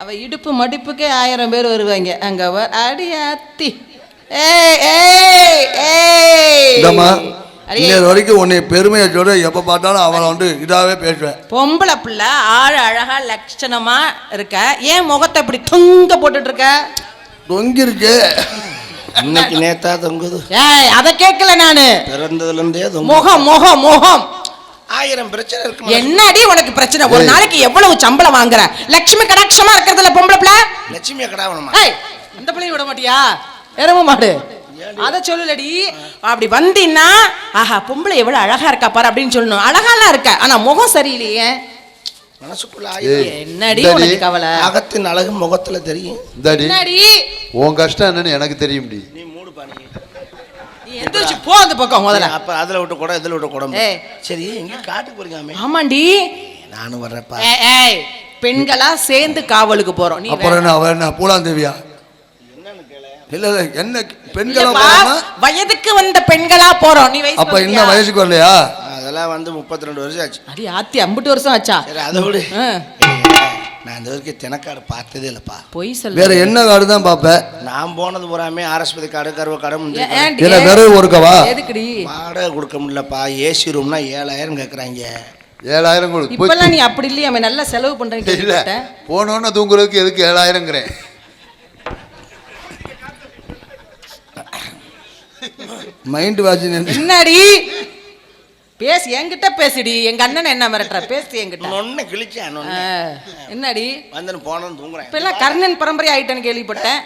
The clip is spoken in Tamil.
அவ இடுப்பு மடிப்புக்கே 1000 பேர் வருவாங்க. அங்க அடியாத்தி வரைக்கும் உன்னை பெருமையை சொல்ற. எப்ப பார்த்தாலும் அவளை இதாவே பேசுவேன். பொம்பளை பிள்ளை ஆள் அழகா லட்சணமா இருக்க, ஏன் முகத்தை இப்படி தொங்க போட்டுட்டு இருக்க? தொங்கிருக்கு. இன்னைக்கு நேத்தா தொங்குது. அத கேட்கல நானு. பிறந்ததுல இருந்தே முகம் முகம் முகம் 1000 பிரச்சனை இருக்கு. என்னடி உனக்கு பிரச்சனை? ஒரு நாளைக்கு எவ்வளவு சம்பளம் வாங்குற? லட்சுமி கடாட்சமா இருக்கிறதுல பொம்பளை பிள்ளை. லட்சுமி கடாவணுமா? இந்த பிள்ளையும் விட மாட்டியா? எரும மாடு அத சொல்லலடி. அப்படி வந்தீன்னா ஆஹா பொம்பளை எவ்வளவு அழகா இருக்கா பாரு அப்படின்னு சொல்லணும். அழகாலாம் இருக்க, ஆனா முகம் சரியில்லையே. மனசுக்குள்ள என்னடி உனக்கு கவலை? அகத்தின் அழகு முகத்துல தெரியும். என்னடி உன் கஷ்டம் என்னன்னு எனக்கு தெரியும். நீ மூடு பாருங்க. நீ எந்திரச்சு போ அந்த பக்கம் முதல்ல. அப்ப அதுல விட்டு கூட இதுல விட்டு கூட. சரி எங்க காட்டுக்கு போறீங்க? ஆமாண்டி நானும் வர்றப்பா. பெண்களா சேர்ந்து காவலுக்கு போறோம். நீ அப்புறம் என்ன அவ என்ன பூலாந்தேவியா? இல்ல இல்ல என்ன பெண்களா வயதுக்கு வந்த பெண்களா போறோம். நீ வயசு அப்ப இன்னும் வயசுக்கு வரலையா? அதெல்லாம் 32 வருஷம் ஆச்சு. அடி ஆத்தி 50 வருஷம் ஆச்சா? சரி அதை விடு. நான் இந்த வரைக்கும் தினக்காடு பார்த்ததே இல்லப்பா. பொய் சொல்ல. வேற என்ன காடு தான் பாப்பேன். நான் போனது பூராமே ஆர்எஸ்பதி காடு, கருவ காடு. வேற ஒருக்கவா எதுக்குடி வாடகை கொடுக்க முடியலப்பா. ஏசி ரூம்னா 7000 கேக்குறாங்க. 7000 கொடு. இப்பெல்லாம் நீ அப்படி இல்லையா? அவன் நல்லா செலவு பண்றேன்னு இல்ல போனோன்னு தூங்குறதுக்கு எதுக்கு 7000ங்கறேன்? மைண்ட் வாட்சிங் என்னடி பேசி என்கிட்ட பேசிடி. எங்க அண்ணன் என்ன மிரட்டுற? பேசி என்கிட்ட. ஒன்னு கிழிச்சேன். என்னடி வந்து போனோன்னு தூங்குறேன். இப்ப எல்லாம் கர்ணன் பரம்பரை ஆயிட்டேன்னு கேள்விப்பட்டேன்.